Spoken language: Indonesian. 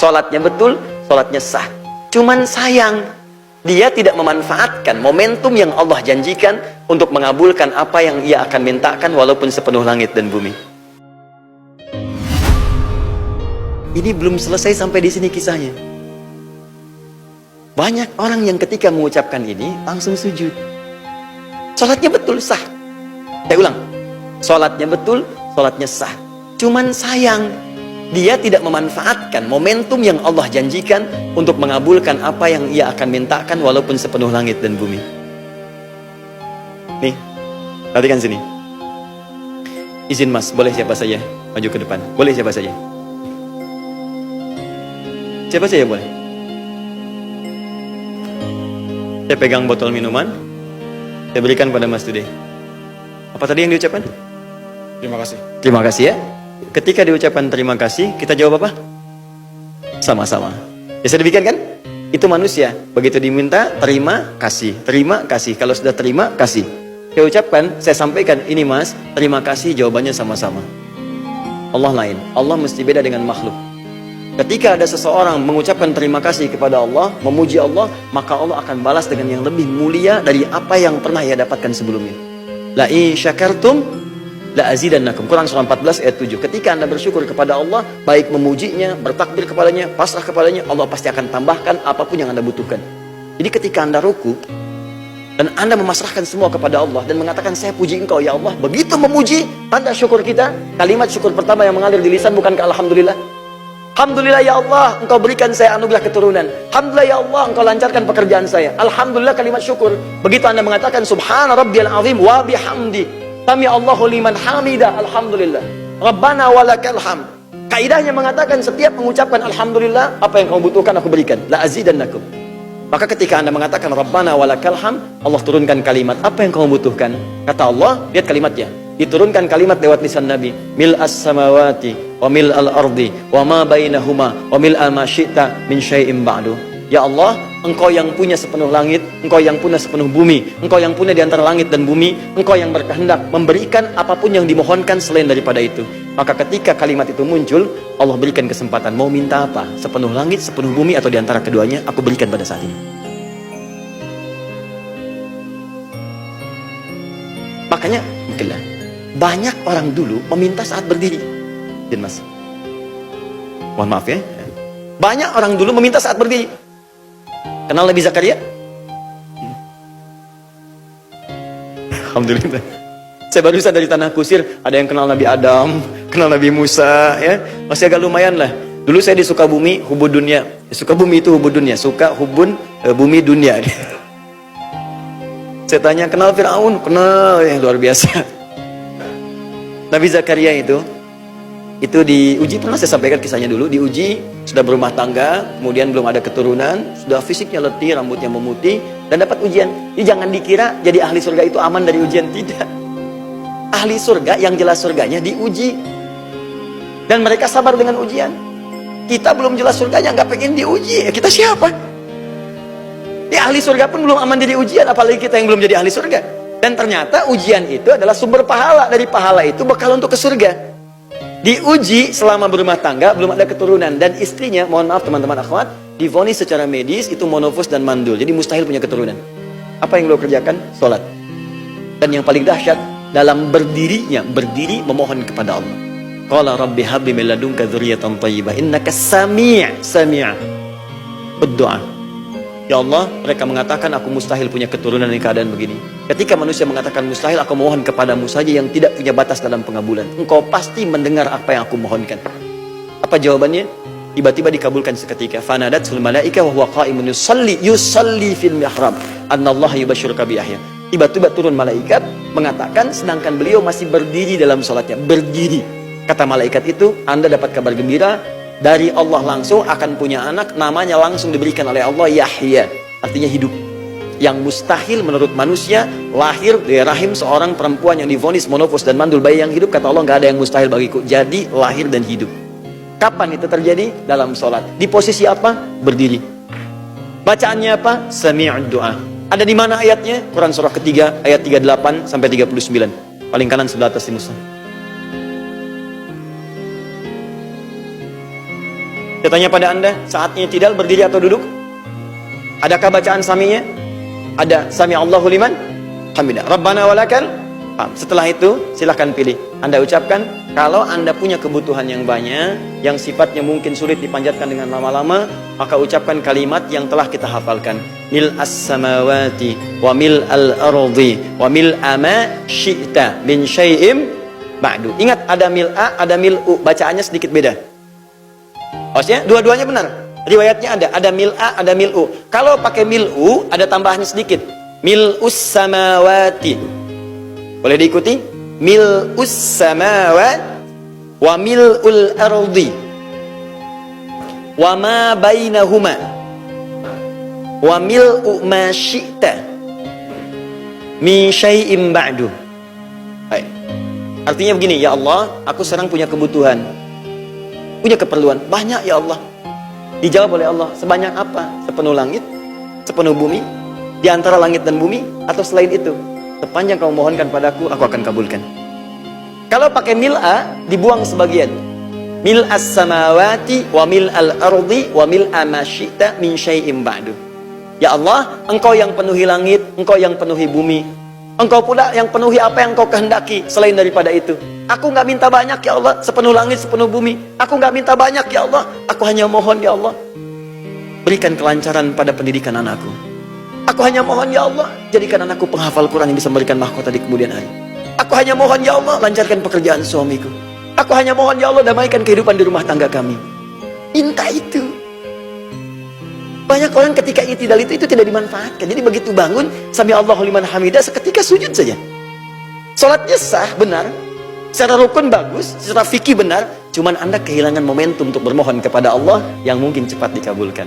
Sholatnya betul, sholatnya sah. Cuman sayang, dia tidak memanfaatkan momentum yang Allah janjikan untuk mengabulkan apa yang ia akan mintakan walaupun sepenuh langit dan bumi. Ini belum selesai sampai di sini kisahnya. Banyak orang yang ketika mengucapkan ini langsung sujud. Sholatnya betul, sah. Saya ulang. Sholatnya betul, sholatnya sah. Cuman sayang, dia tidak memanfaatkan momentum yang Allah janjikan untuk mengabulkan apa yang ia akan mintakan walaupun sepenuh langit dan bumi. Nih, perhatikan sini. Izin mas, boleh siapa saja maju ke depan? Boleh siapa saja? Siapa saja boleh? Saya pegang botol minuman, saya berikan pada Mas Dude. Apa tadi yang diucapkan? Terima kasih. Terima kasih ya. Ketika diucapkan terima kasih, kita jawab apa? Sama-sama. Bisa demikian kan? Itu manusia. Begitu diminta, terima kasih. Terima kasih. Kalau sudah terima kasih, saya ucapkan, saya sampaikan, ini mas, terima kasih, jawabannya sama-sama. Allah lain. Allah mesti beda dengan makhluk. Ketika ada seseorang mengucapkan terima kasih kepada Allah, memuji Allah, maka Allah akan balas dengan yang lebih mulia dari apa yang pernah ia dapatkan sebelumnya. La in syakartum la azidannakum. Quran surah 14 ayat 7. Ketika Anda bersyukur kepada Allah, baik memujinya, bertakbir kepadanya, pasrah kepadanya, Allah pasti akan tambahkan apapun yang Anda butuhkan. Jadi ketika Anda ruku dan Anda memasrahkan semua kepada Allah dan mengatakan saya puji Engkau ya Allah, begitu memuji, tanda syukur kita, kalimat syukur pertama yang mengalir di lisan bukankah alhamdulillah? Alhamdulillah ya Allah, Engkau berikan saya anugerah keturunan. Alhamdulillah ya Allah, Engkau lancarkan pekerjaan saya. Alhamdulillah, kalimat syukur. Begitu Anda mengatakan subhana rabbiyal azim wa bihamdi, sami Allahu liman hamida, alhamdulillah, rabbana walakal hamd. Kaidahnya mengatakan setiap mengucapkan alhamdulillah, apa yang kamu butuhkan aku berikan, la azidannakum. Maka ketika Anda mengatakan rabbana walakal hamd, Allah turunkan kalimat apa yang kamu butuhkan. Kata Allah, lihat kalimatnya, diturunkan kalimat lewat lisan Nabi, mil as-samawati wa mil al-ardi wa ma bainahuma wa mil ma syi'ta min syai'in ba'du. Ya Allah, Engkau yang punya sepenuh langit, Engkau yang punya sepenuh bumi, Engkau yang punya di antara langit dan bumi, Engkau yang berkehendak memberikan apapun yang dimohonkan selain daripada itu. Maka ketika kalimat itu muncul, Allah berikan kesempatan, mau minta apa? Sepenuh langit, sepenuh bumi, atau di antara keduanya, aku berikan pada saat ini. Makanya, mungkinlah banyak orang dulu meminta saat berdiri. Dan mas, mohon maaf ya, banyak orang dulu meminta saat berdiri. Kenal Nabi Zakaria? Alhamdulillah. Saya barusan dari tanah kusir, ada yang kenal Nabi Adam, kenal Nabi Musa, ya masih agak lumayan lah. Dulu saya di Sukabumi, hubud dunia. Sukabumi itu hubud dunia, suka hubun bumi dunia. Saya tanya, kenal Fir'aun? Kenal, yang luar biasa. Nabi Zakaria itu diuji, pernah saya sampaikan kisahnya dulu, diuji, sudah berumah tangga, kemudian belum ada keturunan, sudah fisiknya letih, rambutnya memutih, dan dapat ujian. Jadi jangan dikira jadi ahli surga itu aman dari ujian, tidak. Ahli surga yang jelas surganya diuji, dan mereka sabar dengan ujian. Kita belum jelas surganya, nggak pengen diuji, ya kita siapa? Ya ahli surga pun belum aman dari ujian, apalagi kita yang belum jadi ahli surga. Dan ternyata ujian itu adalah sumber pahala, dari pahala itu bekal untuk ke surga. Diuji selama berumah tangga, belum ada keturunan, dan istrinya, mohon maaf teman-teman akhwat, divonis secara medis itu monofus dan mandul, jadi mustahil punya keturunan. Apa yang lo kerjakan? Sholat. Dan yang paling dahsyat, dalam berdirinya, berdiri memohon kepada Allah. Qala rabbi habli min ladunka dzurriyyatan thayyibah innaka sami' berdoa. Ya Allah, mereka mengatakan aku mustahil punya keturunan di keadaan begini. Ketika manusia mengatakan mustahil, aku mohon kepadamu saja yang tidak punya batas dalam pengabulan. Engkau pasti mendengar apa yang aku mohonkan. Apa jawabannya? Tiba-tiba dikabulkan seketika. Fanadatsul malaika wa huwa qa'imun yusalli fil mihrab annallaha yubashshiruka bi Yahya. Tiba-tiba turun malaikat mengatakan sedangkan beliau masih berdiri dalam salatnya. Berdiri. Kata malaikat itu, Anda dapat kabar gembira dari Allah langsung akan punya anak, namanya langsung diberikan oleh Allah Yahya, artinya hidup. Yang mustahil menurut manusia, lahir dari rahim seorang perempuan yang divonis monofus dan mandul, bayi yang hidup, kata Allah nggak ada yang mustahil bagiku. Jadi lahir dan hidup. Kapan itu terjadi? Dalam sholat. Di posisi apa? Berdiri. Bacaannya apa? Sami'ud doa. Ada di mana ayatnya? Quran surah ketiga ayat 38 sampai 39. Paling kanan sebelah atas di mushaf. Saya tanya pada Anda, saatnya tidak berdiri atau duduk? Adakah bacaan saminya? Ada. Sami Allahu liman hamidah. Rabbana walakal hamd. Setelah itu, silahkan pilih. Anda ucapkan, kalau Anda punya kebutuhan yang banyak, yang sifatnya mungkin sulit dipanjatkan dengan lama-lama, maka ucapkan kalimat yang telah kita hafalkan. Mil as-samawati wa mil al-ardi wa mil ama syi'ta min syai'im ba'du. Ingat, ada mil'a, ada mil'u. Bacaannya sedikit beda. Maksudnya, dua-duanya benar. Riwayatnya ada mil'a, ada mil'u. Kalau pakai mil'u, ada tambahannya sedikit. Mil'us samawati. Boleh diikuti? Mil'us samawati wa mil'ul ardi wa ma bainahuma wa mil'u ma syi'ta min syai'im ba'du. Baik. Artinya begini, ya Allah, aku sekarang punya kebutuhan, punya keperluan banyak ya Allah. Dijawab oleh Allah, sebanyak apa? Sepenuh langit, sepenuh bumi, di antara langit dan bumi, atau selain itu? Sepanjang kamu mohonkan padaku, aku akan kabulkan. Kalau pakai mil'a, dibuang sebagian. Mil'as samawati wa mil'al ardi wa mil'a ma syi'ta min syai'im ba'du. Ya Allah, Engkau yang penuhi langit, Engkau yang penuhi bumi, Engkau pula yang penuhi apa yang Engkau kehendaki selain daripada itu. Aku nggak minta banyak ya Allah, sepenuh langit, sepenuh bumi. Aku nggak minta banyak ya Allah, aku hanya mohon ya Allah, berikan kelancaran pada pendidikan anakku. Aku hanya mohon ya Allah, jadikan anakku penghafal Quran yang bisa memberikan mahkota di kemudian hari. Aku hanya mohon ya Allah, lancarkan pekerjaan suamiku. Aku hanya mohon ya Allah, damaikan kehidupan di rumah tangga kami. Minta itu. Banyak orang ketika i'tidal itu tidak dimanfaatkan. Jadi begitu bangun, sami Allahu liman hamidah, seketika sujud saja. Salatnya sah, benar. Secara rukun bagus, secara fikih benar. Cuman Anda kehilangan momentum untuk bermohon kepada Allah yang mungkin cepat dikabulkan.